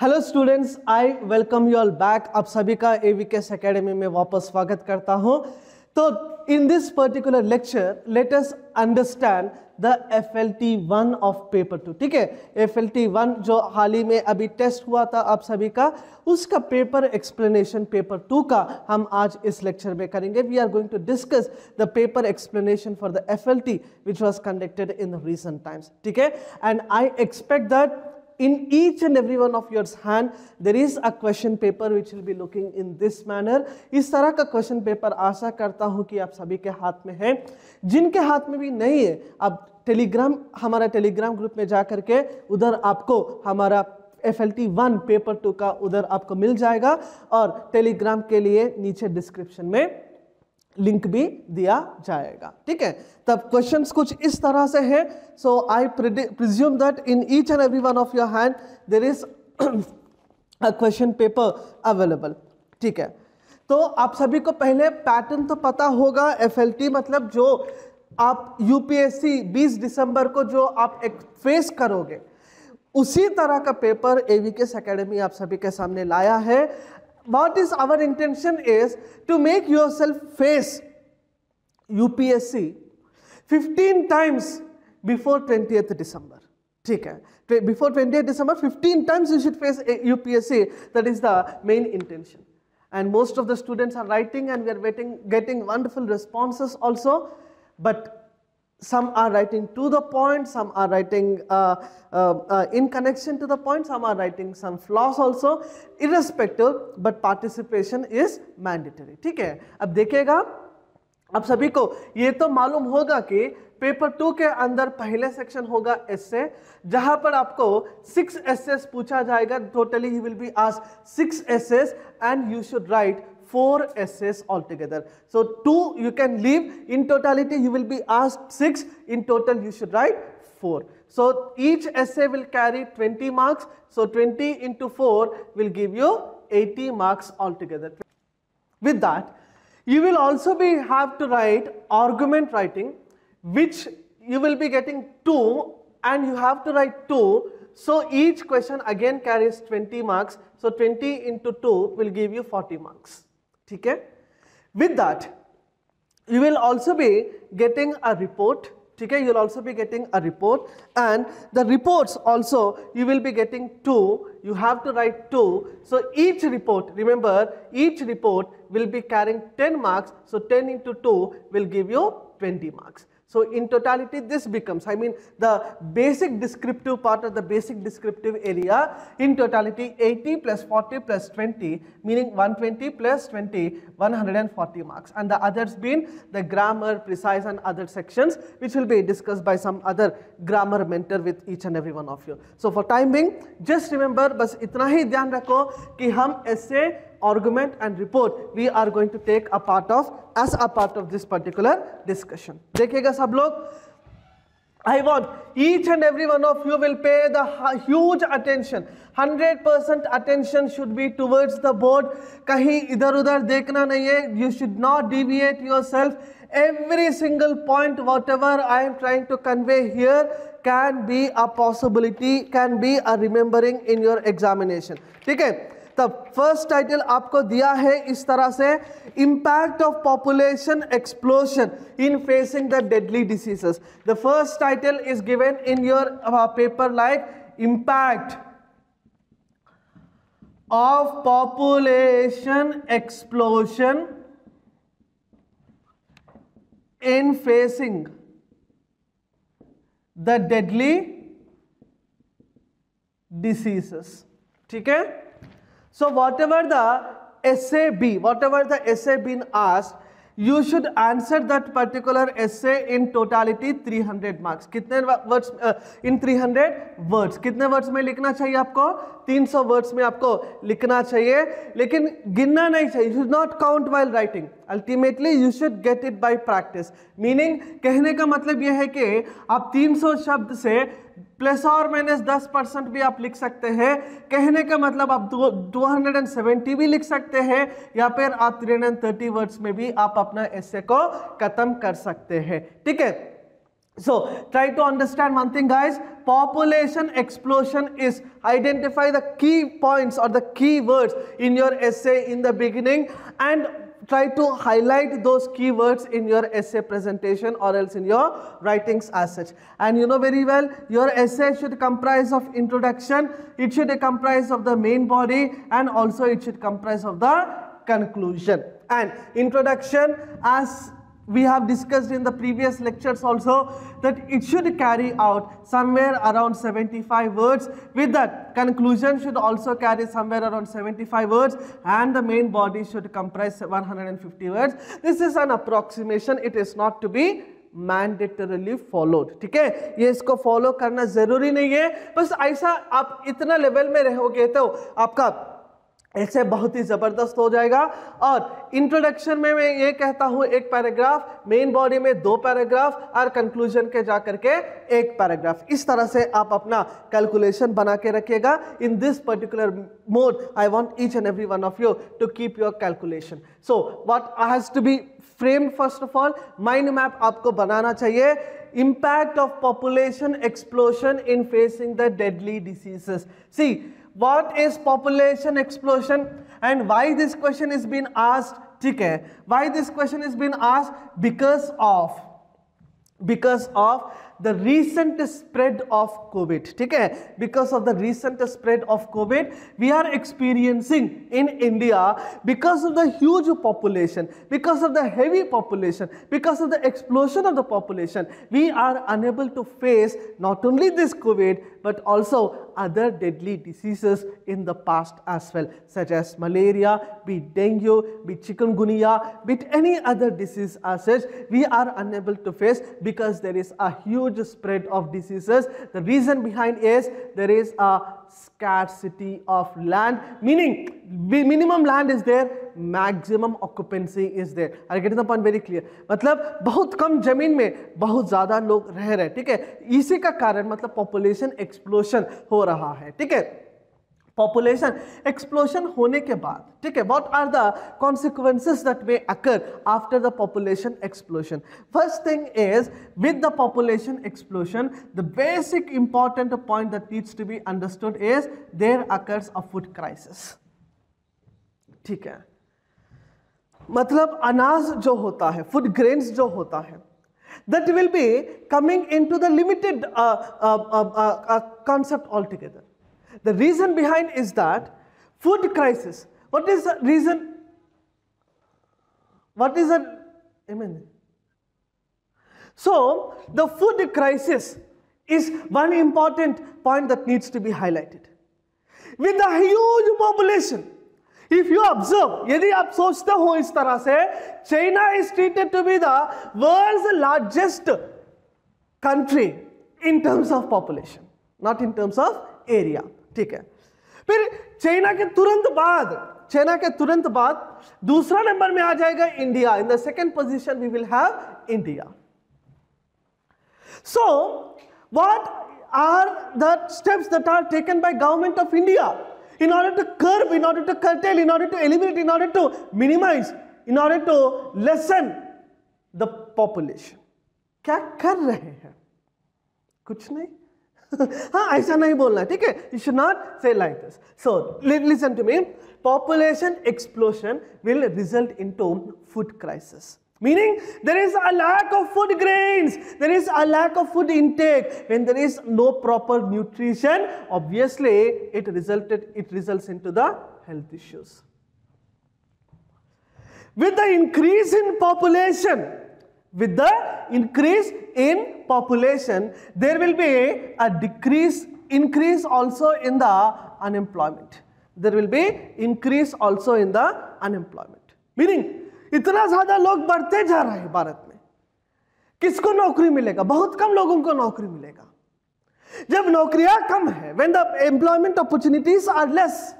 Hello students, I welcome you all back. आप सभी का एवीकेएस एकेडमी में वापस स्वागत करता हूं। तो इन this particular lecture let us understand the FLT1 of paper 2। ठीक है, FLT1 जो हाल ही में अभी टेस्ट हुआ था आप सभी का, उसका पेपर एक्सप्लेनेशन पेपर 2 का हम आज इस लेक्चर में करेंगे। We are going to discuss the paper explanation for the FLT which was conducted in recent times. ठीक है, and I expect that in each and every one of your hand there is a question paper which will be looking in this manner। इस तरह का question paper आशा करता हूं कि आप सभी के हाथ में है। जिनके हाथ में भी नहीं है, आप टेलीग्राम, हमारा टेलीग्राम ग्रुप में जा करके उधर आपको हमारा FLT1 पेपर 2 का उधर आपको मिल जाएगा, और टेलीग्राम के लिए नीचे डिस्क्रिप्शन में लिंक भी दिया जाएगा। ठीक है, तब क्वेश्चंस कुछ इस तरह से है। So I presume that in each and every one of your hand there is a question paper available. ठीक है, तो आप सभी को पहले पैटर्न तो पता होगा। FLT मतलब जो आप UPSC 20 दिसंबर को जो आप एक फेस करोगे, उसी तरह का पेपर एवीकेएस एकेडमी आप सभी के सामने लाया है। What is our intention is to make yourself face UPSC 15 times before 20th December. ठीक है, before 20th December 15 times you should face UPSC. That is the main intention. And most of the students are writing and we are getting wonderful responses also. But some are writing to the point, some are writing in connection to the point, some are writing some flaws also. Irrespective, but participation is mandatory. ठीक है, अब देखिएगा, आप सभी को ये तो मालूम होगा कि पेपर 2 के अंदर पहले सेक्शन होगा एसे, जहां पर आपको 6 एसेस पूछा जाएगा। टोटली ही will be asked 6 essays and you should write 4 essays altogether. So 2 you can leave. In totality you will be asked 6. In total you should write 4. So each essay will carry 20 marks. So 20 into 4 will give you 80 marks altogether. With that, you will also have to write argument writing, which you will be getting 2, and you have to write 2. So each question again carries 20 marks. So 20 into 2 will give you 40 marks. ठीक है, with that you will also be getting a report. ठीक है, you will also be getting a report, and the reports also you will be getting 2. You have to write 2. So each report, remember, each report will be carrying 10 marks. So 10 into 2 will give you 20 marks. So in totality this becomes, I mean the basic descriptive part of the basic descriptive area, in totality 80 plus 40 plus 20, meaning 120 plus 20, 140 marks, and the others being the grammar, precise and other sections which will be discussed by some other grammar mentor with each and every one of you. So for time being just remember, बस इतना ही ध्यान रखो कि हम essay, argument and report we are going to take a part of as a part of this particular discussion. देखिएगा सब लोग, I want each and every one of you will pay the huge attention. 100% attention should be towards the board. कहीं इधर उधर देखना नहीं है. You should not deviate yourself. Every single point whatever I am trying to convey here can be a possibility, can be a remembering in your examination. ठीक है, तब first title आपको दिया है इस तरह से, impact of population explosion in facing the deadly diseases. The first title is given in your paper like impact of population explosion in facing the deadly diseases. ठीक है, so whatever the essay be, whatever the essay been asked, you should answer that particular essay in totality 300 marks. कितने words in 300 words, कितने words में लिखना चाहिए आपको? 300 words में आपको लिखना चाहिए, लेकिन गिनना नहीं चाहिए. You should not count while writing. Ultimately you should get it by practice. Meaning कहने का मतलब यह है कि आप 300 शब्द से प्लस और माइनस 10% भी आप लिख सकते हैं। कहने का मतलब आप 270 भी लिख सकते हैं, या फिर आप 330 वर्ड्स में भी आप अपना एसे को खत्म कर सकते हैं। ठीक है, So try to understand one thing, guys. Population explosion is identify the key points or the key words in your essay in the beginning and try to highlight those keywords in your essay presentation or else in your writings as such. And you know very well, your essay should comprise of introduction, it should comprise of the main body, and also it should comprise of the conclusion. And introduction, as we have discussed in the previous lectures also, that it should carry out somewhere around 75 words. With that, conclusion should also carry somewhere around 75 words, and the main body should comprise 150 words. This is an approximation, it is not to be mandatorily followed, ठीक है, ये इसको follow करना जरूरी नहीं है, बस ऐसा आप इतना लेवल में रहोगे तो आपका ऐसे बहुत ही जबरदस्त हो जाएगा। और इंट्रोडक्शन में मैं ये कहता हूं एक पैराग्राफ, मेन बॉडी में 2 पैराग्राफ और कंक्लूजन के जाकर के 1 पैराग्राफ। इस तरह से आप अपना कैलकुलेशन बना के रखिएगा। In this particular mode I want each and every one of you to keep your calculation. So what has to be framed, first of all mind map आपको बनाना चाहिए। Impact of population explosion in facing the deadly diseases. See, what is population explosion and why this question is being asked, ठीक है, why this question is being asked? Because of the recent spread of COVID, ठीक है, because of the recent spread of COVID we are experiencing in India, because of the huge population, because of the heavy population, because of the explosion of the population, we are unable to face not only this COVID but also other deadly diseases in the past as well, such as malaria, be it dengue, be it chikungunya, be it any other disease as such, we are unable to face because there is a huge spread of diseases. The reason behind is there is a scarcity of land, meaning minimum land is there, maximum occupancy is there. I get the point very clear. मतलब बहुत कम जमीन में बहुत ज्यादा लोग रह रहे हैं, ठीक है, इसी का कारण मतलब पॉपुलेशन एक्सप्लोजन हो रहा है, ठीक है। पॉपुलेशन एक्सप्लोजन होने के बाद, ठीक है, what are the consequences that may occur after the population explosion? First thing is with the population explosion the basic important point that needs to be understood is there occurs a food crisis, ठीक है, मतलब अनाज जो होता है, food grains जो होता है, that will be coming into the limited concept altogether. The reason behind is that food crisis. What is the reason? What is the, I mean, so the food crisis is one important point that needs to be highlighted. With the huge population, if you observe, यदि आप सोचते हो इस तरह से, China is treated to be the world's largest country in terms of population, not in terms of area, ठीक है। फिर चाइना के तुरंत बाद दूसरा नंबर में आ जाएगा India. In the second position we will have India. So what are the steps that are taken by government of India in order to curb, in order to curtail, in order to eliminate, in order to minimize, in order to lessen the population? क्या कर रहे हैं? कुछ नहीं। हाँ, ऐसा नहीं बोलना, ठीक है, you should not say like this. So listen to me, population explosion will result into food crisis. Meaning there is a lack of food grains, there is a lack of food intake. When there is no proper nutrition, obviously it results into the health issues. With the increase in population, there will be a increase also in the unemployment. There will be increase also in the unemployment. Meaning इतना ज्यादा लोग बढ़ते जा रहे हैं भारत में, किसको नौकरी मिलेगा? बहुत कम लोगों को नौकरी मिलेगा। जब नौकरियां कम है, when the employment opportunities are less,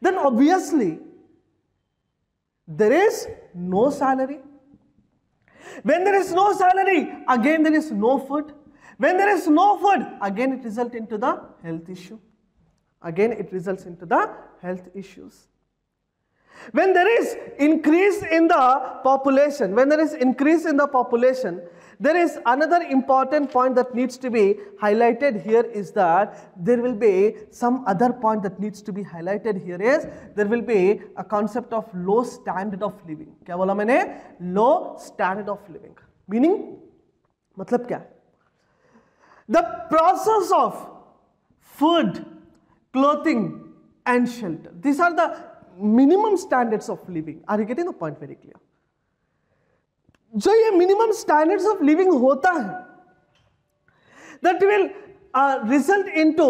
then obviously there is no salary. When there is no salary, again there is no food. When there is no food, again it results into the health issue. Again it results into the health issues. When there is increase in the population, There is another important point that needs to be highlighted here is that there will be some other point that needs to be highlighted here is there will be a concept of low standard of living. क्या बोला मैंने? Low standard of living. Meaning मतलब क्या है? The process of food, clothing and shelter. These are the minimum standards of living. Are you getting the point very clear? जो ये minimum standards of living होता है that will result into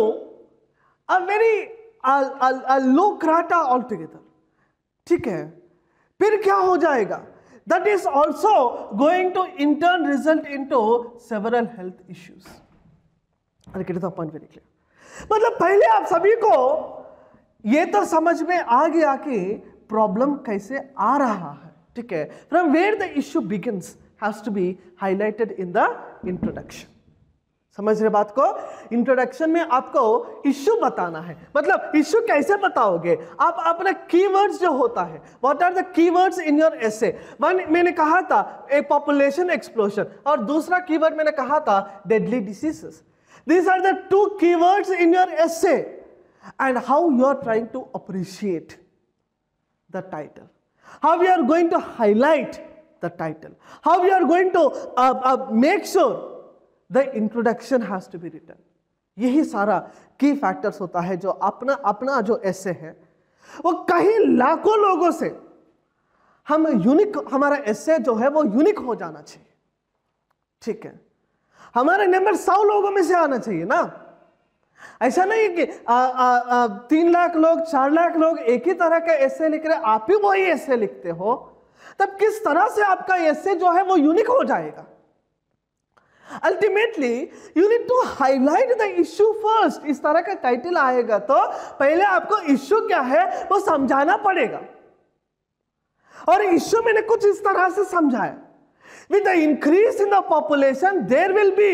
a very low crater all together. ठीक है, फिर क्या हो जाएगा? That is also going to in turn result into several health issues. अरे कहते पॉइंट वेरी क्लियर. मतलब पहले आप सभी को ये तो समझ में आ गया कि प्रॉब्लम कैसे आ रहा है. ठीक है, from where the issue begins has to be highlighted in the introduction. समझ रहे बात को? इंट्रोडक्शन में आपको इश्यू बताना है. मतलब इश्यू कैसे बताओगे? आप अपना कीवर्ड्स जो होता है, what are the keywords in your essay. One मैंने कहा था ए पॉपुलेशन एक्सप्लोजन और दूसरा कीवर्ड मैंने कहा था deadly diseases. These are the two keywords in your essay and how you are trying to appreciate the title. How you are going to highlight the title. How you are going to make sure the introduction has to be written. यही सारा की factors होता है जो अपना जो essay है वो कहीं लाखों लोगों से हम यूनिक, हमारा essay जो है वो यूनिक हो जाना चाहिए. ठीक है, हमारे नंबर 100 लोगों में से आना चाहिए ना. ऐसा नहीं कि 3 लाख लोग 4 लाख लोग एक ही तरह का एसे लिख रहे, आप ही वही एसे लिखते हो, तब किस तरह से आपका एसे जो है वो यूनिक हो जाएगा. Ultimately you need to highlight the issue first. इस तरह का टाइटल आएगा तो पहले आपको इश्यू क्या है वो समझाना पड़ेगा. और इश्यू मैंने कुछ इस तरह से समझाया. With the increase in the population, there will be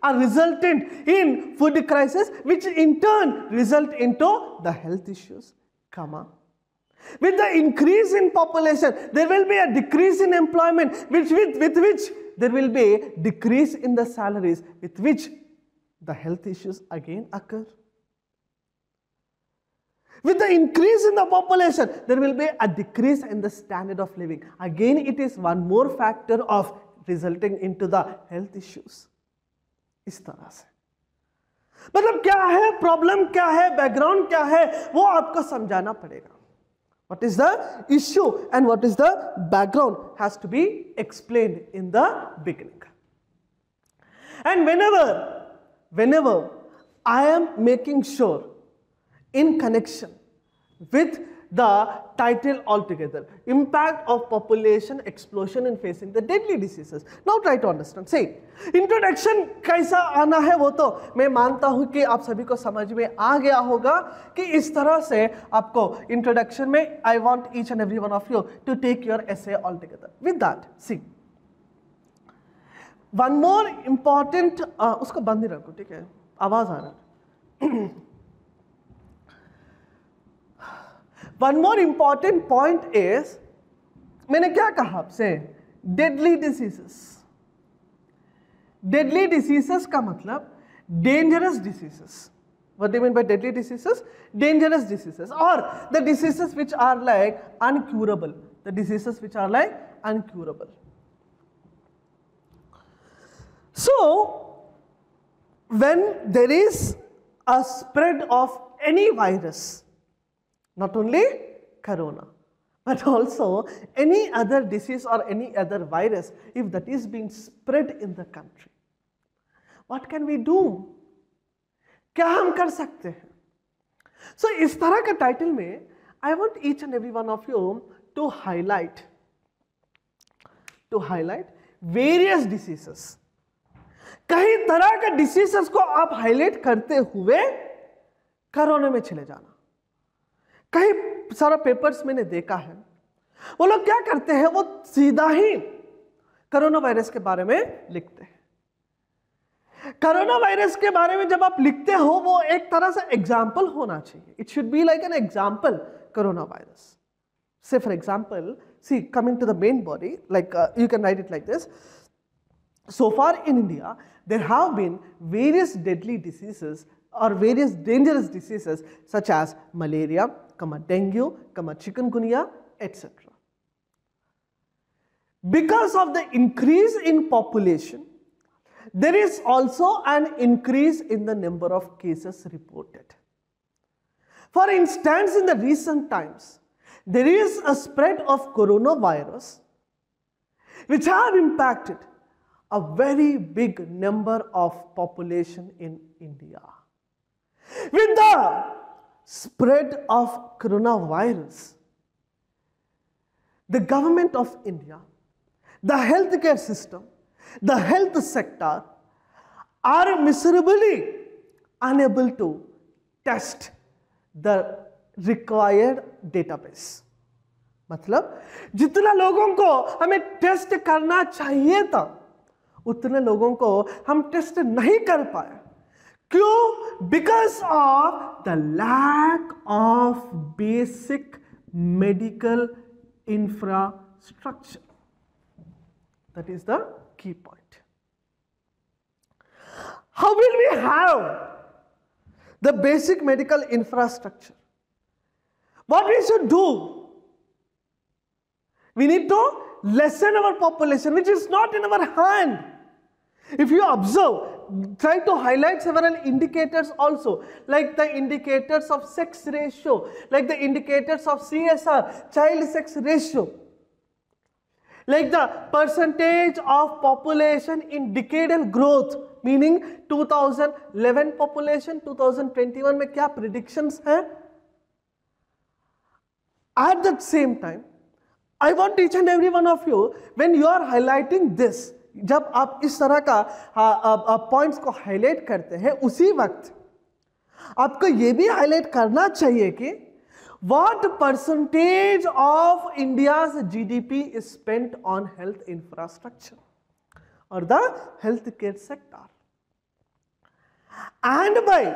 a resultant in food crisis, which in turn result into the health issues. Comma. With the increase in population, there will be a decrease in employment, with which there will be a decrease in the salaries, with which the health issues again occur. With the increase in the population, there will be a decrease in the standard of living. Again, it is one more factor of resulting into the health issues. इस तरह से मतलब क्या है problem, क्या है background, क्या है वो आपको समझाना पड़ेगा. What is the issue and what is the background has to be explained in the beginning. And whenever I am making sure in connection with the title altogether, impact of population explosion in facing the deadly diseases. Now try to understand. See, introduction कैसा आना है वो तो मैं मानता हूँ कि आप सभी को समझ में आ गया होगा कि इस तरह से आपको introduction में I want each and every one of you to take your essay altogether. With that, see, one more important उसको बंद ही रखो, ठीक है, आवाज आ रहा है. One more important point is, मैंने क्या कहा आपसे? Deadly diseases. Deadly diseases का मतलब dangerous diseases. What do you mean by deadly diseases? Dangerous diseases, or the diseases which are like uncurable. The diseases which are like uncurable. So, when there is a spread of any virus, not only corona, but also any other disease or any other virus, if that is being spread in the country, what can we do? क्या हम कर सकते हैं? So इस तरह का title में I want each and every one of you to highlight various diseases. कई तरह के डिसीजेस को आप हाईलाइट करते हुए कोरोना में चले जाना. कई सारा पेपर्स मैंने देखा है, वो लोग क्या करते हैं, वो सीधा ही कोरोना वायरस के बारे में लिखते हैं. कोरोना वायरस के बारे में जब आप लिखते हो वो एक तरह से एग्जाम्पल होना चाहिए. It should be like an example. Corona virus, say for example, see coming to the main body, like you can write it like this. so far in India, there have been various deadly diseases or various dangerous diseases such as malaria, dengue, chikungunya, etc. Because of the increase in population, there is also an increase in the number of cases reported. For instance, in the recent times, there is a spread of coronavirus which have impacted a very big number of population in India. With the spread of coronavirus, the government of India, the healthcare system, the health sector are miserably unable to test the required database. मतलब जितना लोगों को हमें test करना चाहिए था, उतने लोगों को हम टेस्ट नहीं कर पाए. क्यों? Because of the lack of basic medical infrastructure. That is the key point. How will we have the basic medical infrastructure? What we should do? We need to lessen our population, which is not in our hand. If you observe, try to highlight several indicators also, like the indicators of sex ratio, like the indicators of CSR, child sex ratio, like the percentage of population in decadal growth, meaning 2011 population, 2021 में क्या predictions हैं? At the same time, I want each and every one of you, when you are highlighting this, जब आप इस तरह का points को highlight करते हैं, उसी वक्त आपको ये भी हाईलाइट करना चाहिए कि what percentage of India's GDP is spent on health infrastructure or the healthcare sector, and by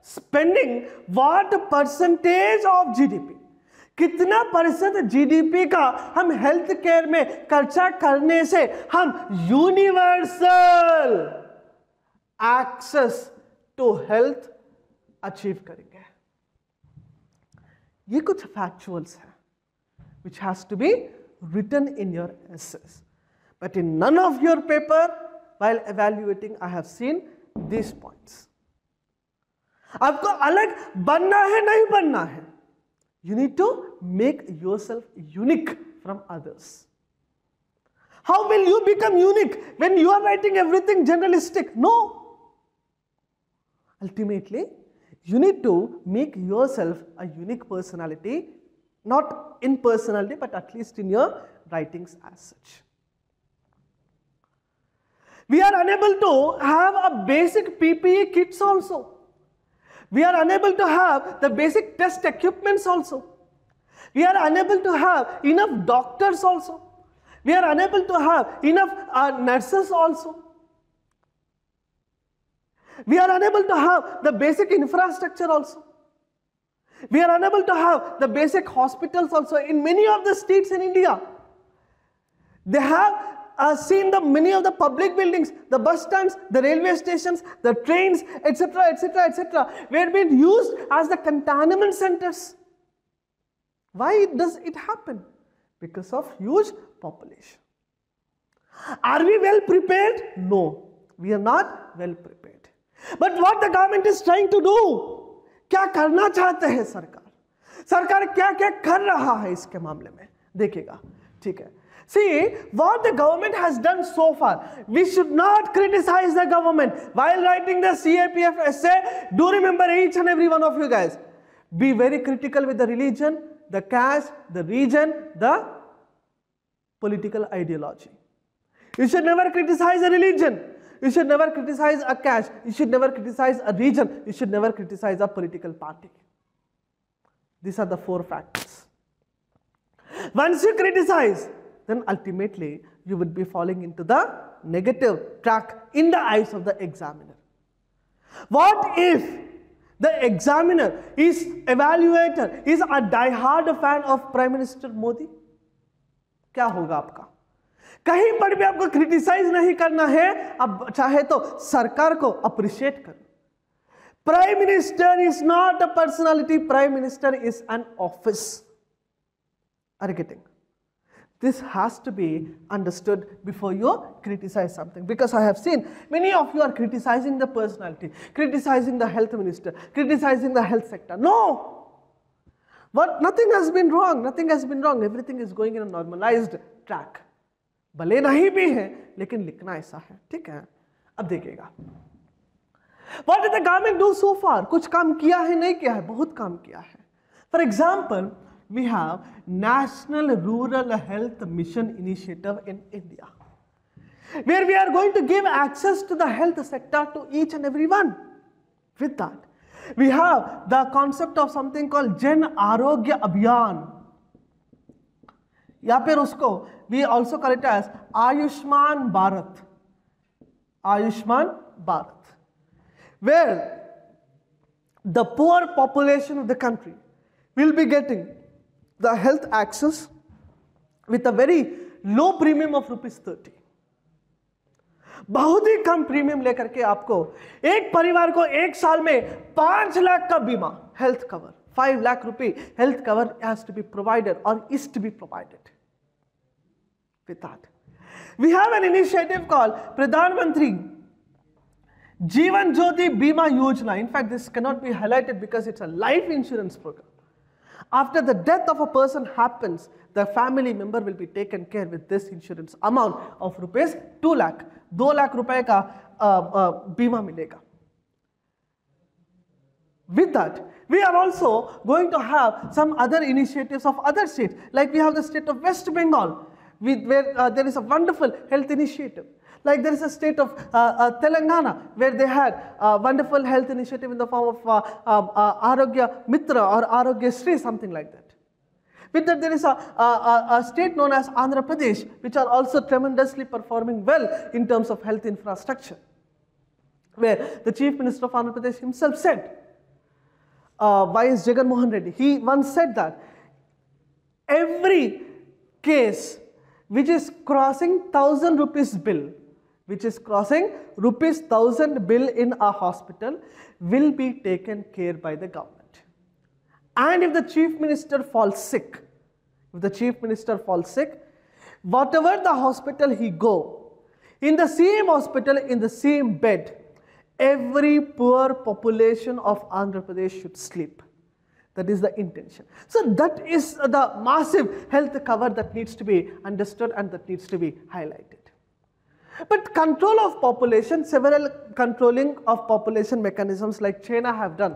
spending what percentage of GDP, कितना प्रतिशत जीडीपी का हम हेल्थ केयर में खर्चा करने से हम universal access to health achieve करेंगे. ये कुछ फैक्चुअल्स हैं which has to be written in your essays, but in none of your paper while evaluating I have seen these points. आपको अलग बनना है, नहीं बनना है. You need to make yourself unique from others. How will you become unique when you are writing everything generalistic? No. Ultimately, you need to make yourself a unique personality, not in personality, but at least in your writings as such. We are unable to have a basic PPE kits also. We are unable to have the basic test equipments also. We are unable to have enough doctors also. We are unable to have enough nurses also. We are unable to have the basic infrastructure also. We are unable to have the basic hospitals also. In many of the states in India, they have seen many of the public buildings, the bus stands, the railway stations, the trains, etc., etc., etc., were being used as the containment centers. Why does it happen? Because of huge population. Are we well prepared? No, we are not well prepared. But what the government is trying to do, क्या करना चाहते हैं सरकार? सरकार क्या क्या कर रहा है इसके मामले में? देखिएगा, ठीक है. See, what the government has done so far, we should not criticize the government. While writing the CAPF essay, do remember each and every one of you guys, be very critical with the religion, the caste, the region, the political ideology. You should never criticize a religion. You should never criticize a caste. You should never criticize a region. You should never criticize a political party. These are the 4 factors. Once you criticize, then ultimately you would be falling into the negative track in the eyes of the examiner. What if the examiner, is evaluator, is a die-hard fan of Prime Minister Modi? क्या होगा आपका? कहीं पर भी आपको criticise नहीं करना है, अब चाहे तो सरकार को अप्रिशिएट करो। Prime minister is not a personality, prime minister is an office. Are you getting? This has to be understood before you criticize something, because I have seen many of you are criticizing the personality, criticizing the health minister, criticizing the health sector. No! Nothing has been wrong, nothing has been wrong. Everything is going in a normalized track. भले नहीं भी है, लेकिन लिखना ऐसा है, ठीक है? अब देखिएगा, What did the government do so far? कुछ काम किया है, नहीं किया है, बहुत काम किया है. For example, we have National Rural Health Mission Initiative in India, where we are going to give access to the health sector to each and every one. With that, we have the concept of something called Jan Arogya Abhiyan. या फिर उसको we also call it as Ayushman Bharat. Ayushman Bharat, where the poor population of the country will be getting the health access with a very low premium of ₹30. बहुत ही कम premium लेकर के आपको एक परिवार को एक साल में 5 लाख का बीमा, health cover, 5 lakh rupee health cover has to be provided or is to be provided. With that, we have an initiative called Pradhan Mantri Jeevan Jyoti Bima Yojana. In fact, this cannot be highlighted because it's a life insurance program. After the death of a person happens, the family member will be taken care with this insurance amount of rupees 2 lakh. 2 lakh रुपए का बीमा मिलेगा. With that, we are also going to have some other initiatives of other states. Like we have the state of West Bengal, where there is a wonderful health initiative. Like there is a state of Telangana, where they had a wonderful health initiative in the form of Arogya Mitra or Arogya Shri, something like that. With that, there is a state known as Andhra Pradesh, which are also tremendously performing well in terms of health infrastructure, where the Chief Minister of Andhra Pradesh himself said, Y.S. Jagan Mohan Reddy, he once said that every case which is crossing 1,000 rupees bill, which is crossing ₹1,000 bill in a hospital, will be taken care by the government. And if the chief minister falls sick, whatever the hospital he go, in the same hospital, in the same bed, every poor population of Andhra Pradesh should sleep. That is the intention. So that is the massive health cover that needs to be understood and that needs to be highlighted. But control of population, several controlling of population mechanisms like China have done.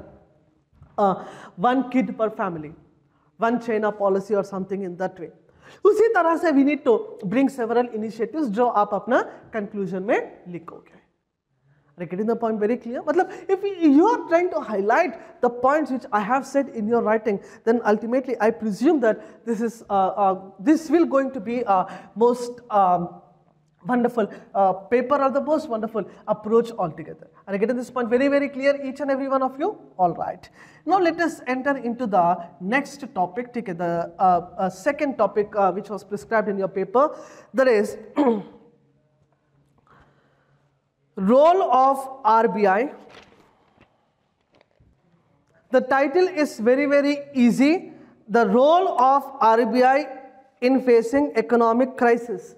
One kid per family, one China policy or something in that way. उसी तरह से we need to bring several initiatives जो आप अपना conclusion में लिखोगे. Are you getting the point very clear? मतलब, if you are trying to highlight the points which I have said in your writing, then ultimately I presume that this will going to be a most wonderful paper or the most wonderful approach altogether. Are you getting this point very, very clear, each and every one of you? All right. Now let us enter into the next topic, the second topic which was prescribed in your paper, that is role of RBI. The title is very, very easy. The role of RBI in facing economic crisis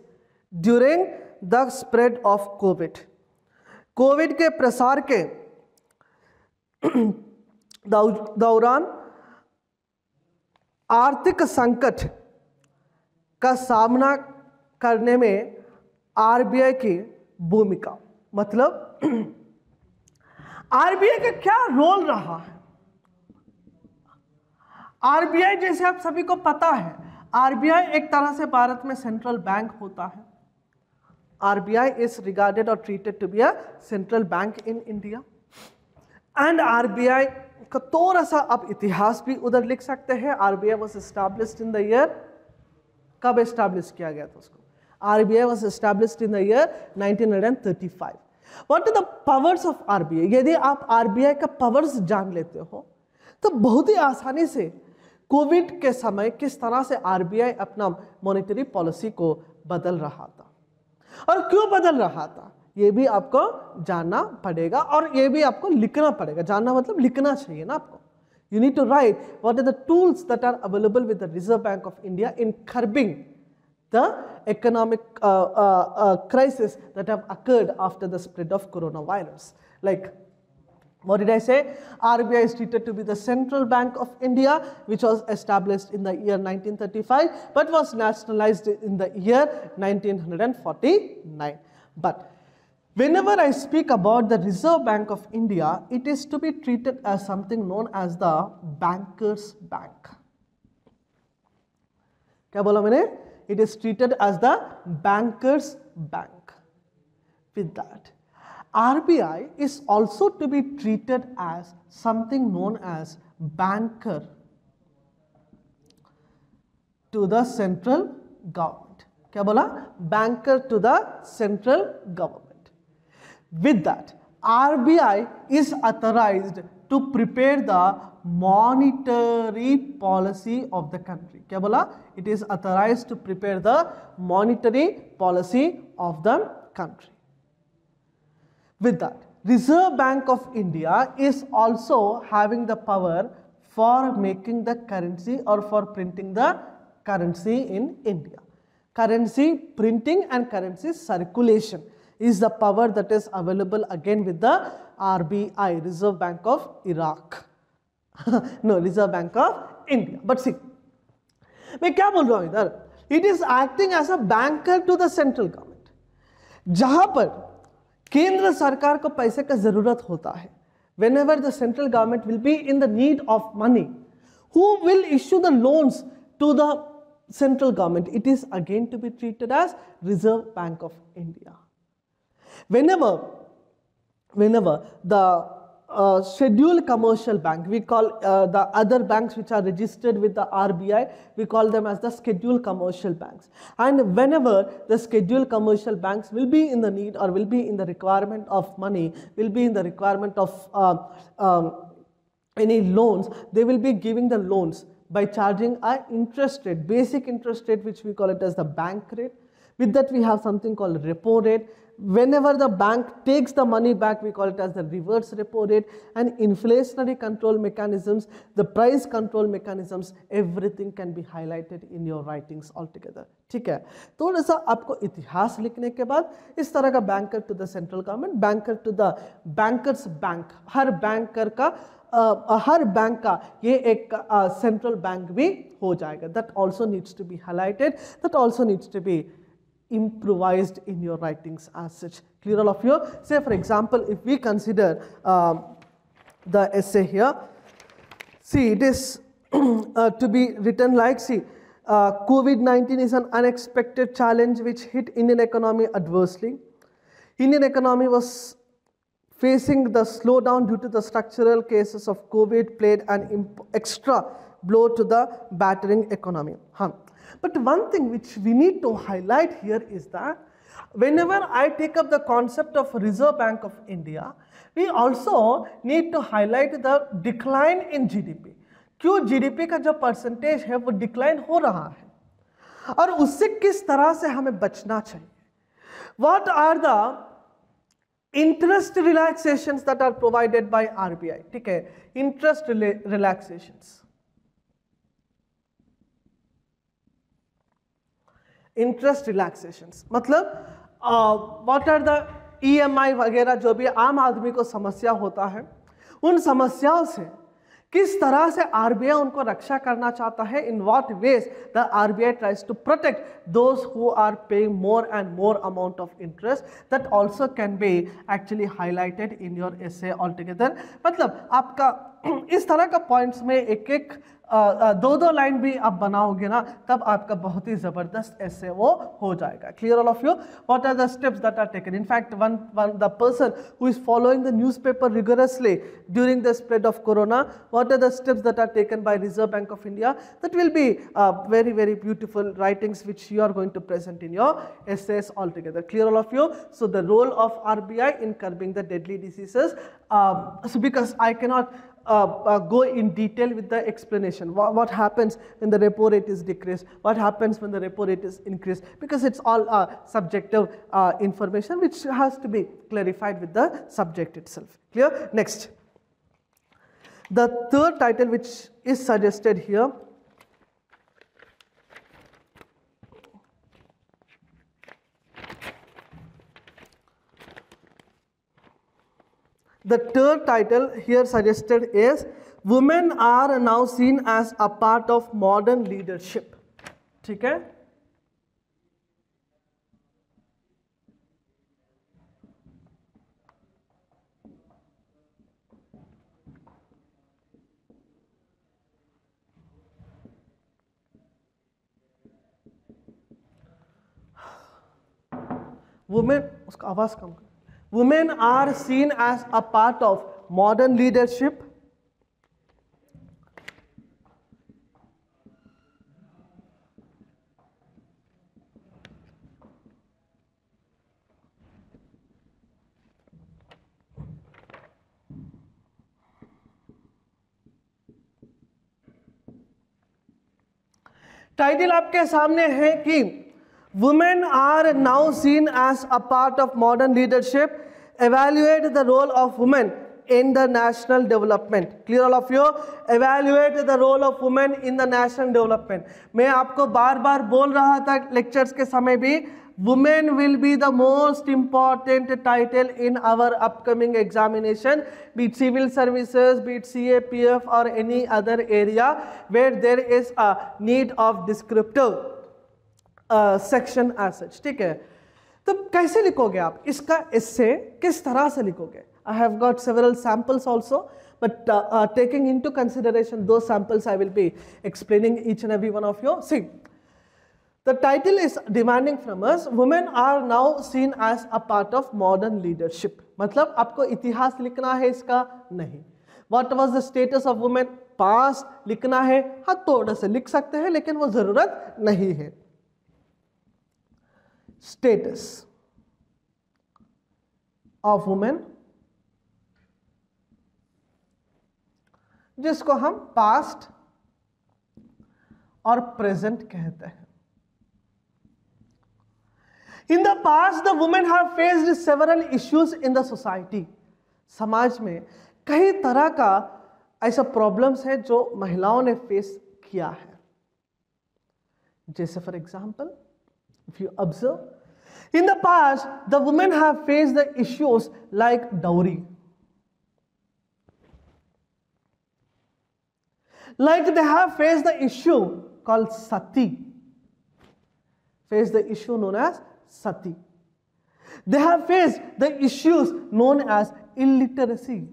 during the spread of COVID. Covid के प्रसार के दौरान आर्थिक संकट का सामना करने में आरबीआई की भूमिका, मतलब आरबीआई का क्या रोल रहा है। आरबीआई जैसे आप सभी को पता है, आरबीआई एक तरह से भारत में सेंट्रल बैंक होता है। आरबीआई इज रिगार्डेड और treated to be a central bank in India. And RBI का थोड़ा सा आप इतिहास भी उधर लिख सकते हैं। RBI was established in the year, कब एस्टैब्लिश किया गया था उसको? RBI was established in the year 1935। What are the powers of RBI? यदि आप आरबीआई का पावर्स जान लेते हो तो बहुत ही आसानी से कोविड के समय किस तरह से आरबीआई अपना मॉनेटरी पॉलिसी को बदल रहा था। और क्यों बदल रहा था ये भी आपको जानना पड़ेगा और ये भी आपको लिखना पड़ेगा। जानना मतलब लिखना चाहिए ना आपको। You need to write what are the tools that are available with the Reserve Bank of India in curbing the economic crisis that have occurred after the spread of coronavirus. Like, what did I say? RBI is treated to be the Central Bank of India, which was established in the year 1935, but was nationalized in the year 1949. But whenever I speak about the Reserve Bank of India, it is to be treated as something known as the Banker's Bank. क्या बोला मैंने? It is treated as the Banker's Bank. With that, RBI is also to be treated as something known as banker to the central government. क्या बोला? Banker to the central government. With that, RBI is authorized to prepare the monetary policy of the country. क्या बोला? It is authorized to prepare the monetary policy of the country. With that, Reserve Bank of India is also having the power for making the currency or for printing the currency in India. Currency printing and currency circulation is the power that is available again with the RBI, Reserve Bank of Iraq. No, Reserve Bank of India. But see, मैं क्या बोल रहा हूँ इधर? It is acting as a banker to the central government. जहाँ पर केंद्र सरकार को पैसे का जरूरत होता है, whenever the central government will be in the need of money, who will issue the loans to the central government? It is again to be treated as Reserve Bank of India. Whenever the scheduled commercial bank, we call the other banks which are registered with the RBI, we call them as the scheduled commercial banks. And whenever the scheduled commercial banks will be in the need or will be in the requirement of money, will be in the requirement of any loans, they will be giving the loans by charging an interest rate, basic interest rate, which we call it as the bank rate. With that, we have something called repo rate. Whenever the bank takes the money back, we call it as the reverse repo rate, and inflationary control mechanisms, the price control mechanisms, everything can be highlighted in your writings altogether. ठीक है, थोड़ा सा आपको इतिहास लिखने के बाद इस तरह का banker to the central government, banker to the bankers bank, हर बैंकर का हर बैंक का ये एक सेंट्रल बैंक भी हो जाएगा. That also needs to be highlighted, that also needs to be improvised in your writings as such. Clear all of you? Say for example, if we consider the essay here, see it is to be written like, see, COVID-19 is an unexpected challenge which hit Indian economy adversely. Indian economy was facing the slowdown due to the structural cases of COVID played an extra blow to the battering economy. But one thing which we need to highlight here is that whenever I take up the concept of Reserve Bank of India, we also need to highlight the decline in GDP. क्यों GDP का जो percentage है वो decline हो रहा है और उससे किस तरह से हमें बचना चाहिए. What are the interest relaxations that are provided by RBI? ठीक है, interest relaxations. Interest relaxations मतलब what are the EMI वगैरह जो भी आम आदमी को समस्या होता है, उन समस्याओं से किस तरह से RBI उनको रक्षा करना चाहता है. In what ways the RBI tries to protect those who are paying more and more amount of interest, that also can be actually highlighted in your essay altogether. मतलब आपका इस तरह का पॉइंट्स में एक एक दो लाइन भी आप बनाओगे ना, तब आपका बहुत ही जबरदस्त ऐसे वो हो जाएगा. Clear all of you? What are the steps that are taken? In fact, the person who is following the newspaper rigorously during the spread of corona, what are the steps that are taken by Reserve Bank of India? That will be very, very beautiful writings which you are going to present in your essays altogether. Clear all of you? So the role of RBI in curbing the deadly diseases. So because I cannot go in detail with the explanation. What happens when the repo rate is decreased? What happens when the repo rate is increased? Because it's all subjective information which has to be clarified with the subject itself. Clear? Next. The third title which is suggested here, the third title here suggested is Women are now seen as a part of modern leadership. ठीक है? Women, उसका आवाज कम कर. Women are seen as a part of modern leadership. Title आपके सामने है कि Women are now seen as a part of modern leadership. Evaluate the role of women in the national development. Clear all of you? Evaluate the role of women in the national development. मैं आपको बार बार बोल रहा था lectures के समय भी, women will be the most important title in our upcoming examination, be it civil services, be it CAPF or any other area where there is a need of descriptive section as such. ठीक है, तो कैसे लिखोगे आप इसका essay, किस तरह से लिखोगे? I have got several samples also, but taking into consideration those samples I will be explaining each and every one of you. See, the title is demanding from us, women are now seen as a part of modern leadership. मतलब आपको इतिहास लिखना है इसका? नहीं. What was the status of women? past लिखना है? हाँ, थोड़ा से लिख सकते हैं लेकिन वो जरूरत नहीं है. Status of women, जिसको हम पास्ट और प्रेजेंट कहते हैं. In the past, the women have faced several issues in the society. समाज में कई तरह का ऐसा प्रॉब्लम्स है जो महिलाओं ने फेस किया है. जैसे for example, if you observe, in the past, the women have faced the issues like dowry. Like they have faced the issue called sati. Faced the issue known as sati. They have faced the issues known as illiteracy.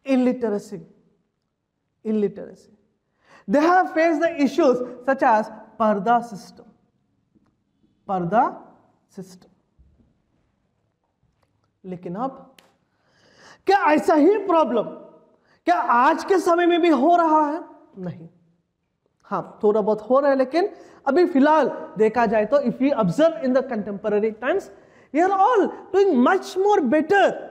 Illiteracy. Illiteracy. They have faced the issues such as parda system. पर्दा system. लेकिन अब क्या ऐसा ही problem क्या आज के समय में भी हो रहा है? नहीं. हाँ, थोड़ा बहुत हो रहा है लेकिन अभी फिलहाल देखा जाए तो if you observe in the contemporary times, we are all doing much more better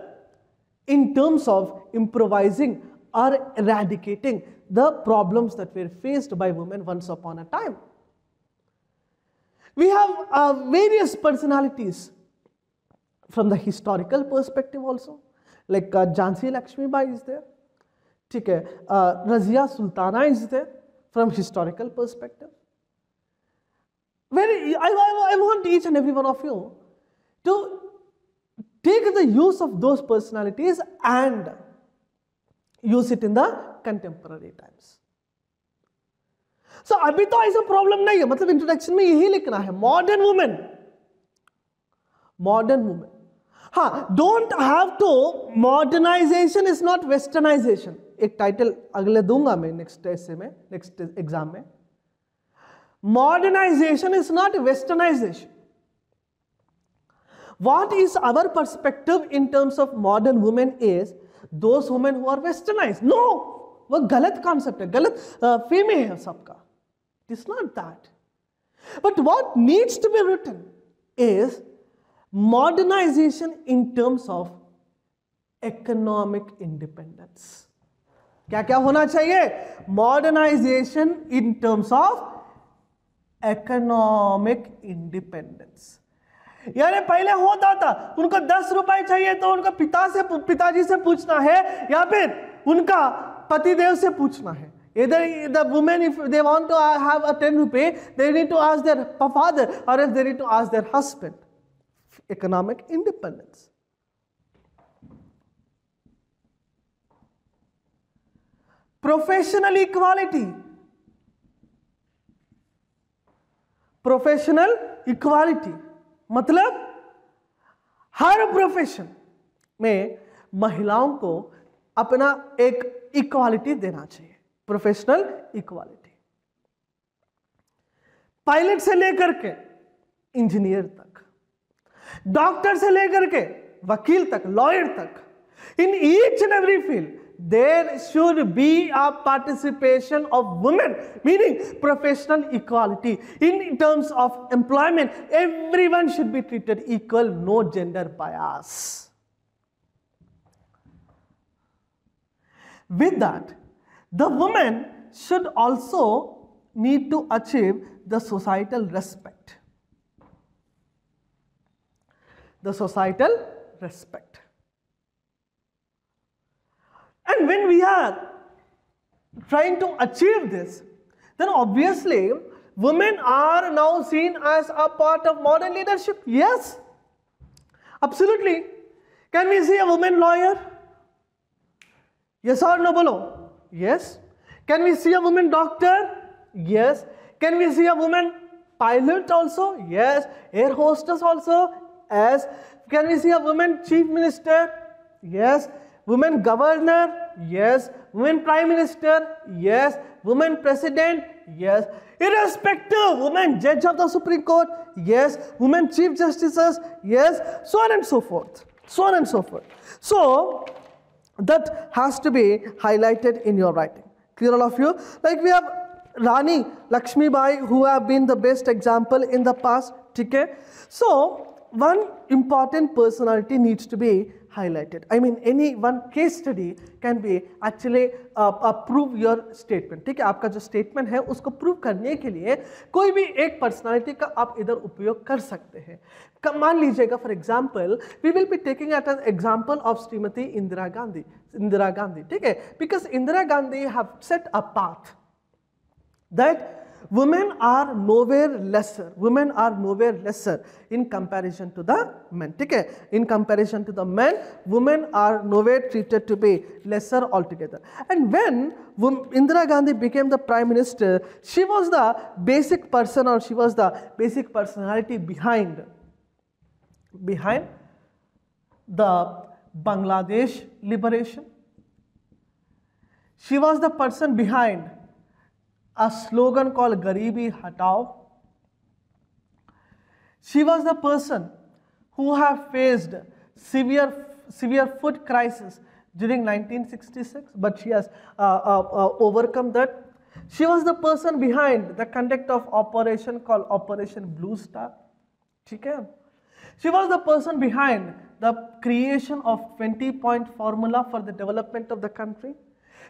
in terms of improvising or eradicating the problems that were faced by women once upon a time. We have various personalities from the historical perspective also, like Jhansi Lakshmibai is there, ठीक है, Razia Sultana is there from historical perspective. I want each and every one of you to take the use of those personalities and use it in the contemporary times. So अभी तो ऐसा problem नहीं है, मतलब introduction में यही लिखना है, मॉडर्न वुमेन. मॉडर्न वुमेन, हाँ, don't have to, modernization is not westernization. एक टाइटल अगले दूंगा मैं नेक्स्ट ऐसे में, नेक्स्ट एग्जाम में. Modernization is not westernization. What is our perspective in terms of modern women is those women who are westernized. No, वो गलत concept है, गलत फेमे है सबका. It is not that. But what needs to be written is modernization in terms of economic independence. क्या क्या होना चाहिए? Modernization in terms of economic independence. यानी पहले होता था उनको 10 रुपए चाहिए तो उनका पिताजी से पूछना है या फिर उनका पतिदेव से पूछना है। Either the women, if they want to have a 10 rupee, they need to ask their father, or else they need to ask their husband. Economic independence. Professional equality. Professional equality मतलब हर प्रोफेशन में महिलाओं को अपना एक equality देना चाहिए। Professional equality, pilot से लेकर के इंजीनियर तक, डॉक्टर से लेकर के वकील तक, लॉयर तक, इन each and every field there should be a participation of women, meaning professional equality. In terms of employment, everyone should be treated equal, no gender bias. With that, the women should also need to achieve the societal respect. The societal respect. And when we are trying to achieve this, then obviously women are now seen as a part of modern leadership. Yes, absolutely. Can we see a woman lawyer? Yes or no, bolo? Yes. Can we see a woman doctor? Yes. Can we see a woman pilot also? Yes. Air hostess also? Yes. Can we see a woman chief minister? Yes. Women governor? Yes. Women prime minister? Yes. Women president? Yes. Irrespective, women judge of the Supreme Court? Yes. Women chief justices? Yes. So on and so forth. So on and so forth. So that has to be highlighted in your writing. Clear all of you? Like we have Rani Lakshmi Bai, who have been the best example in the past. Okay? So one important personality needs to be highlighted. I mean, any one case study can be actually prove your statement. ठीक है, आपका जो statement है उसको prove करने के लिए कोई भी एक personality का आप इधर उपयोग कर सकते हैं। मान लीजिएगा, for example, we will be taking at an example of Shrimati Indira Gandhi, ठीक है, because Indira Gandhi have set a path that women are nowhere lesser. Women are nowhere lesser in comparison to the men. ठीक है, in comparison to the men, women are nowhere treated to be lesser altogether. And when Indira Gandhi became the prime minister, she was the basic person, or she was the basic personality behind the Bangladesh liberation. She was the person behind a slogan called Garibi Hatao. She was the person who have faced severe food crisis during 1966, but she has overcome that. She was the person behind the conduct of operation called Operation Blue Star. Okay? She was the person behind the creation of 20-point formula for the development of the country.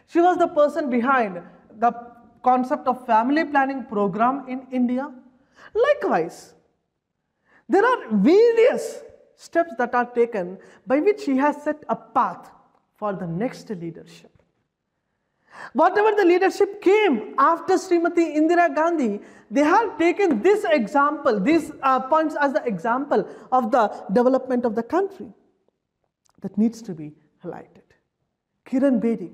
She was the person behind the concept of family planning program in India. Likewise, there are various steps that are taken by which she has set a path for the next leadership. Whatever the leadership came after Srimati Indira Gandhi, they have taken this example, these points as the example of the development of the country that needs to be highlighted. Kiran Bedi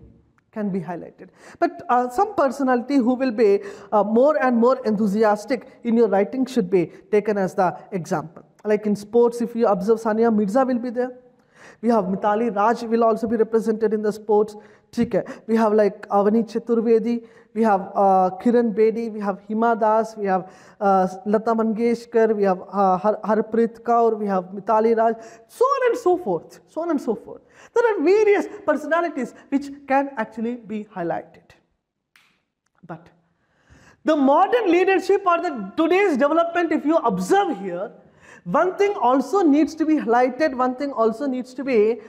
can be highlighted. But some personality who will be more and more enthusiastic in your writing should be taken as the example. Like in sports, if you observe, Sania Mirza will be there. We have Mithali Raj will also be represented in the sports. We have like Avani Chaturvedi, we have Kiran Bedi, we have Hima Das, we have Lata Mangeshkar, we have Harpreet Kaur, we have Mithali Raj, so on and so forth, so on and so forth. There are various personalities which can actually be highlighted. But the modern leadership or the today's development, if you observe here, One thing also needs to be highlighted, one thing also needs to be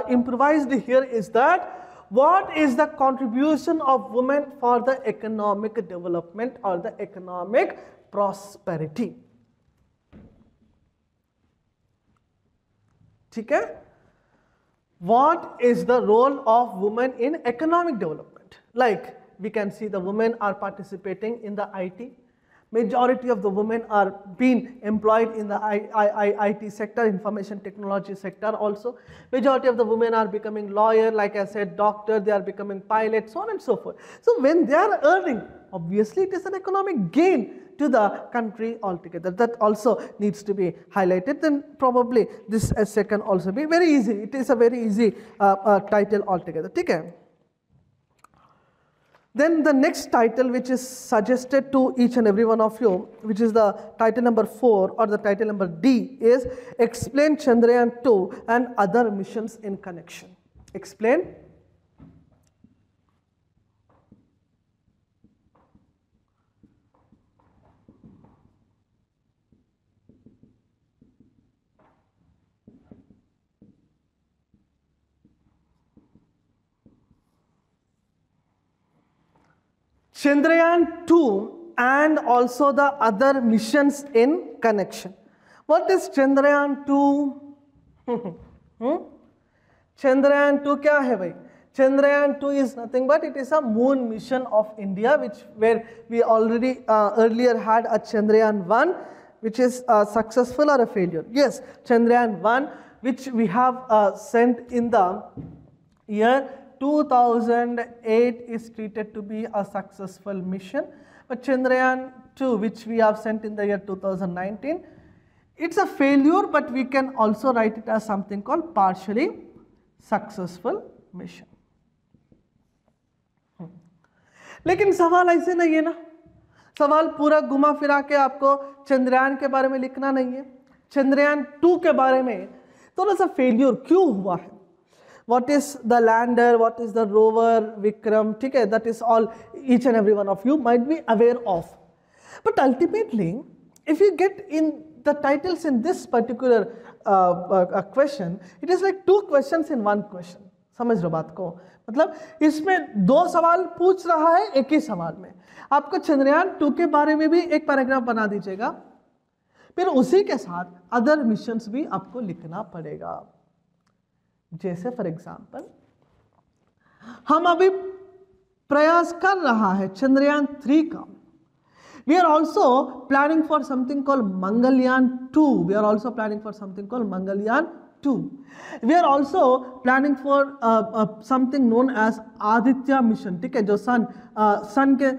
improvised here is that what is the contribution of women for the economic development or the economic prosperity. ठीक है? What is the role of women in economic development? Like we can see the women are participating in the IT. Majority of the women are being employed in the IT sector, information technology sector also. Majority of the women are becoming lawyer, like I said, doctor, they are becoming pilot, so on and so forth. So when they are earning, obviously it is an economic gain to the country altogether. That also needs to be highlighted. Then probably this essay can also be very easy. It is a very easy title altogether. Okay? Then the next title which is suggested to each and every one of you, which is the title number 4 or the title number D, is Explain Chandrayaan 2 and Other Missions in Connection. Explain. Chandrayaan 2 and also the other missions in connection. What is Chandrayaan 2? Chandrayaan 2 क्या है भाई? Chandrayaan 2 is nothing but it is a moon mission of India, where we already earlier had a Chandrayaan 1, which is successful or a failure. Yes, Chandrayaan 1, which we have sent in the year 2008 is treated to be a successful mission, but Chandrayaan 2, which we have sent in the year 2019, it's a failure, but we can also write it as something called partially successful mission. लेकिन सवाल ऐसे नहीं है ना, सवाल पूरा घुमा फिरा के आपको चंद्रयान के बारे में लिखना नहीं है, चंद्रयान 2 के बारे में थोड़ा सा फेलियर क्यों हुआ है. What is the lander, what is the rover, Vikram, ठीक है, that is all each and every one of you might be aware of. But ultimately, if you get in the titles in this particular question, it is like 2 questions in 1 question. समझ रहे बात को? मतलब इसमें 2 सवाल पूछ रहा है एक ही सवाल में. आपको चंद्रयान 2 के बारे में भी एक पैराग्राफ बना दीजिएगा, फिर उसी के साथ अदर मिशंस भी आपको लिखना पड़ेगा. जैसे फॉर एग्जाम्पल हम अभी प्रयास कर रहा है चंद्रयान 3 का. We are also planning for something called Mangalyaan 2. We are also planning for something called Mangalyaan 2. We are also planning for something known as Aditya mission. ठीक है, जो सन के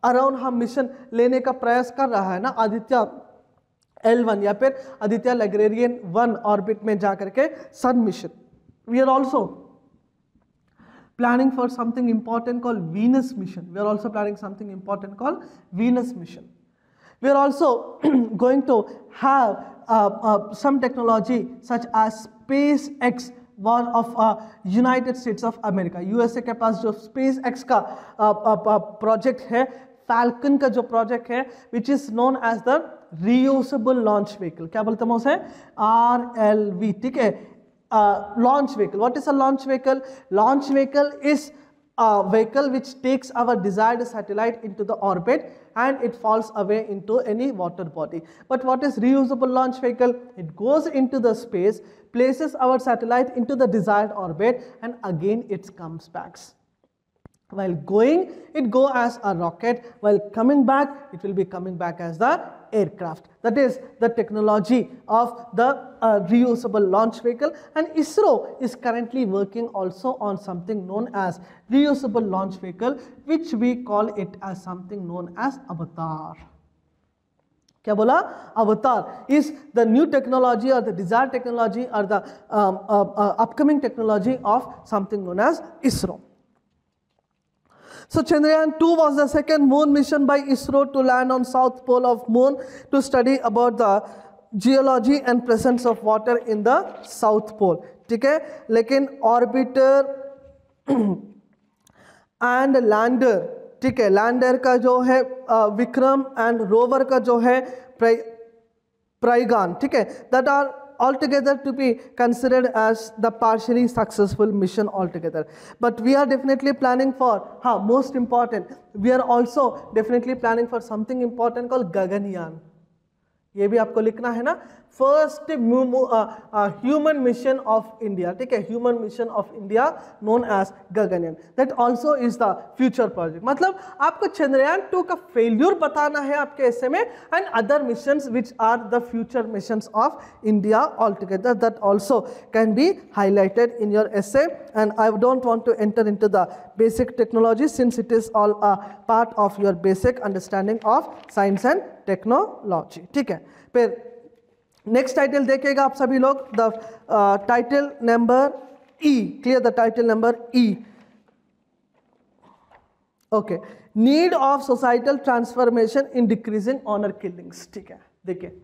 अराउंड हम मिशन लेने का प्रयास कर रहा है ना, आदित्य L1 या फिर आदित्य लैग्रेरियन 1 ऑर्बिट में जाकर के सन mission. We are also planning for something important called Venus mission. We are also planning something important called Venus mission. We are also going to have some technology such as SpaceX, one of United States of America. USA के पास जो SpaceX का project है, Falcon का जो project है, which is known as the reusable launch vehicle. क्या बोलते हैं उसे? RLV. ठीक है, launch vehicle. What is a launch vehicle? Launch vehicle is a vehicle which takes our desired satellite into the orbit and it falls away into any water body. But what is reusable launch vehicle? It goes into the space, places our satellite into the desired orbit, and again it comes back. While going, it go as a rocket. While coming back, it will be coming back as the aircraft. That is the technology of the reusable launch vehicle. And ISRO is currently working also on something known as reusable launch vehicle, which we call it as something known as Avatar. क्या बोला? Avatar is the new technology or the desired technology or the upcoming technology of something known as ISRO. So Chandrayaan 2 was the second moon mission by ISRO to land on south pole of moon to study about the geology and presence of water in the south pole. ठीक है, लेकिन orbiter and lander, ठीक है, lander का जो है Vikram and rover का जो है Praigan, ठीक है, that are altogether to be considered as the partially successful mission altogether. But we are definitely planning for, most important, we are also definitely planning for something important called Gaganyaan. ये भी आपको लिखना है ना, first human mission of India, ठीक है, human mission of India known as Gaganyaan, that also is the future project. मतलब आपको चंद्रयान 2 का फेल्यूर बताना है आपके ऐसे में, and other missions which are the future missions of India all together, that also can be highlighted in your essay. And I don't want to enter into the basic technology since it is all a part of your basic understanding of science and technology. ठीक है, फिर next title देखिएगा आप सभी लोग, the title number E, clear, the title number E. Okay, need of societal transformation in decreasing honour killings. ठीक है, देखिए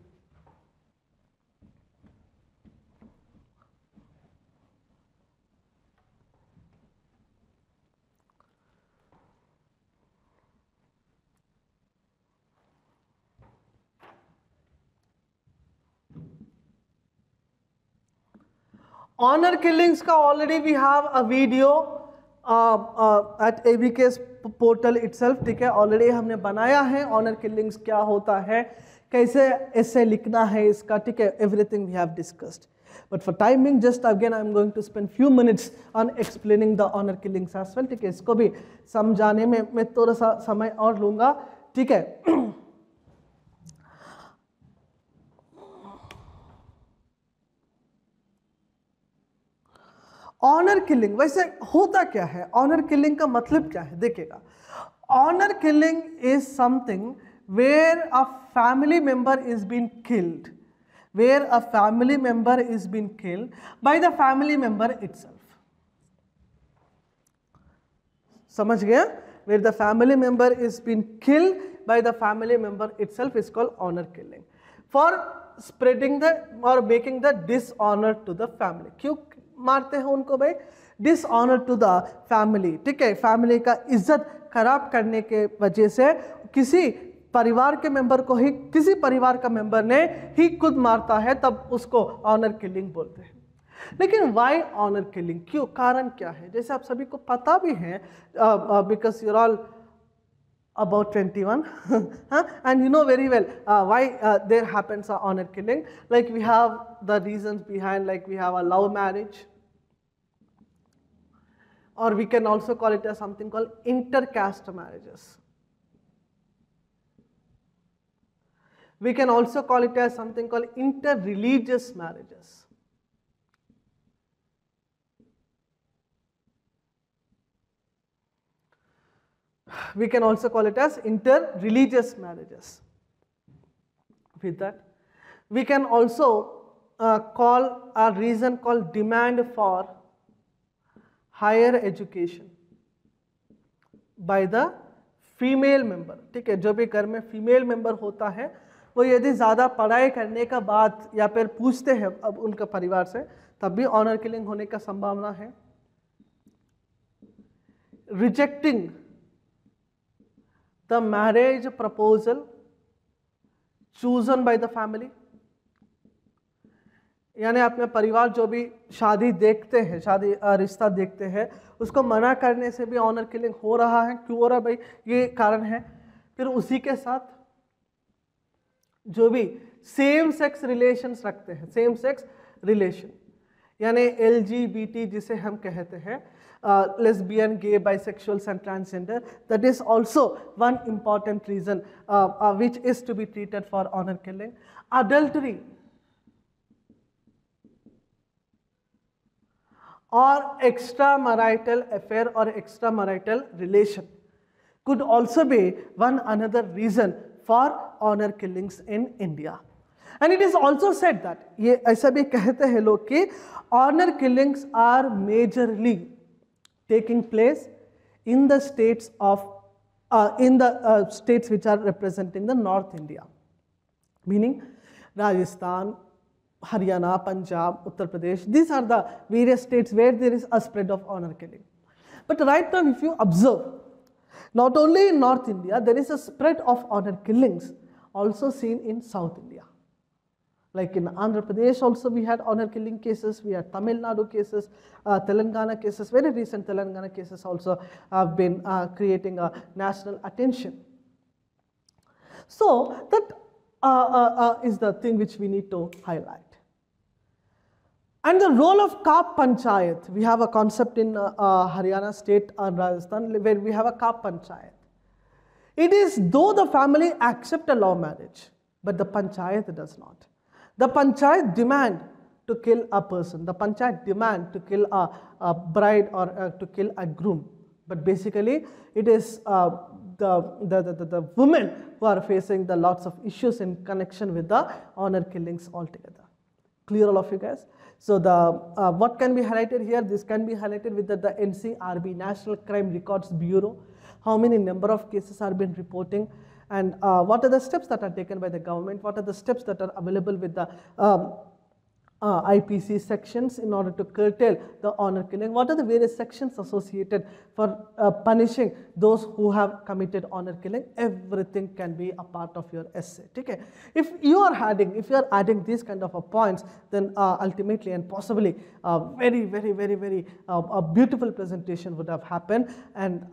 ऑनर किलिंग्स का already we have a video at AVK's portal itself. ठीक है, ऑलरेडी हमने बनाया है ऑनर किलिंग्स क्या होता है, कैसे ऐसे लिखना है इसका, ठीक है, everything we have discussed. But for timing just again I am going to spend few minutes on explaining the honour killings as well. ठीक है, इसको भी समझाने में मैं थोड़ा सा समय और लूँगा. ठीक है, ऑनर किलिंग वैसे होता क्या है, ऑनर किलिंग का मतलब क्या है, देखिएगा. Honour killing is something where a family member is been killed, where a family member is been killed by the family member itself. समझ गया, where the family member is been killed by the family member itself is called honour killing, for spreading the और making the dishonour to the family. क्यों मारते हैं उनको भाई, dishonour to the family. ठीक है, फैमिली का इज्जत खराब करने के वजह से किसी परिवार के मेंबर को ही, किसी परिवार का मेंबर ने ही खुद मारता है, तब उसको ऑनर किलिंग बोलते हैं. लेकिन वाई ऑनर किलिंग, क्यों, कारण क्या है, जैसे आप सभी को पता भी है, because you're all about 21 and you know very well why there happens a honor killing. Like we have the reasons behind, like we have a love marriage, or we can also call it as something called intercaste marriages. We can also call it as something called interreligious marriages. We can also call it as inter-religious marriages. With that, we can also call a reason called demand for higher education by the female member. ठीक है, जो भी घर में female member होता है, वो यदि ज़्यादा पढ़ाई करने का बाद या फिर पूछते हैं अब उनका परिवार से, तब भी ऑनर किलिंग होने का संभावना है. Rejecting the marriage proposal chosen by the family, यानी अपने परिवार जो भी शादी देखते हैं, शादी रिश्ता देखते हैं, उसको मना करने से भी ऑनर किलिंग हो रहा है. क्यों हो रहा है भाई, ये कारण है. फिर उसी के साथ जो भी सेम सेक्स रिलेशंस रखते हैं, सेम सेक्स रिलेशन यानी LGBT जिसे हम कहते हैं, lesbian, gay, bisexuals and transgender, that is also one important reason which is to be treated for honor killing. Adultery or extramarital affair or extramarital relation could also be one another reason for honor killings in India. And it is also said that, ये ऐसा भी कहते हैं लोग कि honor killings are majorly taking place in the states of states which are representing the North India, meaning Rajasthan, Haryana, Punjab, Uttar Pradesh. These are the various states where there is a spread of honor killing. But right now, if you observe, not only in North India, there is a spread of honor killings also seen in South India. Like in Andhra Pradesh also we had honor killing cases, we had Tamil Nadu cases, Telangana cases, very recent Telangana cases also have been creating a national attention. So that is the thing which we need to highlight. And the role of Kap Panchayat, we have a concept in Haryana state and Rajasthan where we have a Kap Panchayat. It is though the family accept a law marriage, but the Panchayat does not. The Panchayat demand to kill a person. The Panchayat demand to kill a bride or to kill a groom. But basically, it is the women who are facing the lots of issues in connection with the honor killings altogether. Clear all of you guys? So the what can be highlighted here? This can be highlighted with the NCRB, National Crime Records Bureau. How many number of cases are been reporting, and what are the steps that are taken by the government? What are the steps that are available with the IPC sections in order to curtail the honor killing? What are the various sections associated for punishing those who have committed honor killing? Everything can be a part of your essay. Okay? If you are adding these kind of points, then ultimately and possibly very a beautiful presentation would have happened. And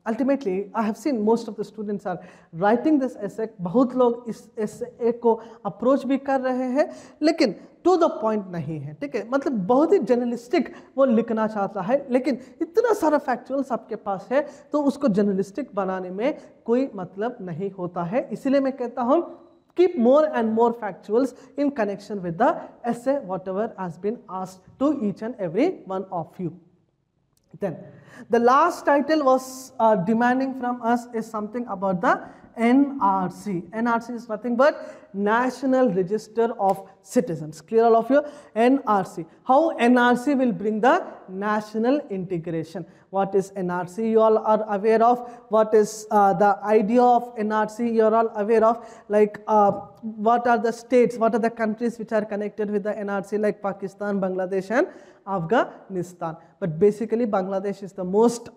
ultimately, I have seen most of the students are writing this essay. बहुत लोग इस essay को approach भी कर रहे हैं, लेकिन to the point नहीं है, ठीक है? मतलब बहुत ही जर्नलिस्टिक वो लिखना चाहता है, लेकिन इतना सारा फैक्चुअल्स आपके पास है, तो उसको जर्नलिस्टिक बनाने में कोई मतलब नहीं होता है. इसीलिए मैं कहता हूँ, keep more and more factuals in connection with the essay, whatever has been asked to each and every one of you. Then the last title was demanding from us is something about the NRC. NRC is nothing but National Register of Citizens. Clear all of you? NRC. How NRC will bring the national integration? What is NRC? You all are aware of. What is the idea of NRC? You are all aware of. Like what are the states, what are the countries which are connected with the NRC, like Pakistan, Bangladesh and Afghanistan. But basically Bangladesh is the most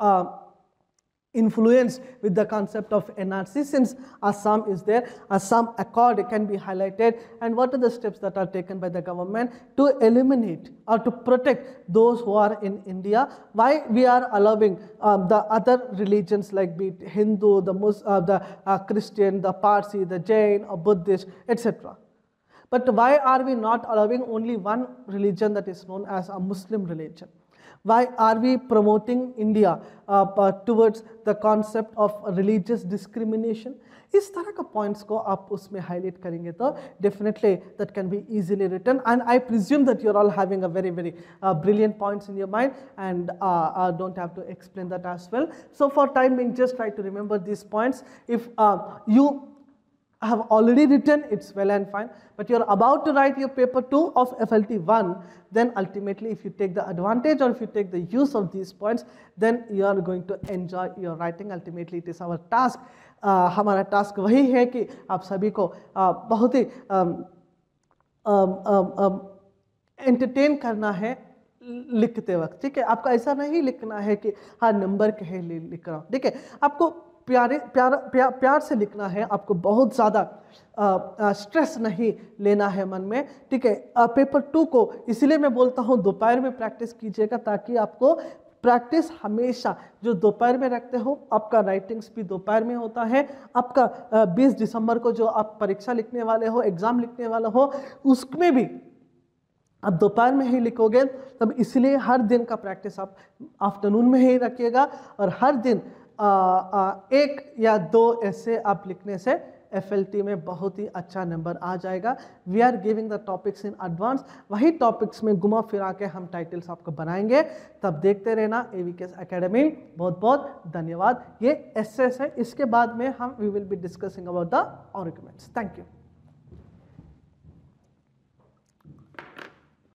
influenced with the concept of NRC, since Assam is there. Assam Accord can be highlighted, and what are the steps that are taken by the government to eliminate or to protect those who are in India. Why we are allowing the other religions like be it Hindu, the Muslim, the Christian, the Parsi, the Jain or Buddhist, etc. But why are we not allowing only one religion that is known as a Muslim religion? Why are we promoting India towards the concept of religious discrimination? इस तरह का points को आप उसमें highlight करेंगे तो definitely that can be easily written, and I presume that you're all having a very brilliant points in your mind, and don't have to explain that as well. So for time being, just try to remember these points. If you have already written, it's well and fine, but you're about to write your paper 2 of FLT 1, then ultimately if you take the advantage or if you take the use of these points, then you are going to enjoy your writing. Ultimately it is our task. हमारा task वही है कि आप सभी को बहुत ही entertain करना है लिखते वक्त, ठीक है? आपको ऐसा नहीं लिखना है कि हाँ नंबर के है लिख रहा हूँ, ठीक है? आपको प्यार से लिखना है, आपको बहुत ज़्यादा स्ट्रेस नहीं लेना है मन में, ठीक है? पेपर 2 को इसलिए मैं बोलता हूँ दोपहर में प्रैक्टिस कीजिएगा, ताकि आपको प्रैक्टिस हमेशा जो दोपहर में रखते हो, आपका राइटिंग्स भी दोपहर में होता है, आपका 20 दिसंबर को जो आप परीक्षा लिखने वाले हो, एग्ज़ाम लिखने वाले हो, उसमें भी आप दोपहर में ही लिखोगे, तब इसलिए हर दिन का प्रैक्टिस आप आफ्टरनून में ही रखिएगा, और हर दिन 1 या 2 ऐसे आप लिखने से FLT में बहुत ही अच्छा नंबर आ जाएगा. We are giving the topics in advance. वही टॉपिक्स में घुमा फिरा के हम टाइटल्स आपको बनाएंगे, तब देखते रहना AVKS एकेडमी. बहुत बहुत धन्यवाद. ये एसेस है, इसके बाद में हम we will be discussing about the arguments. Thank you.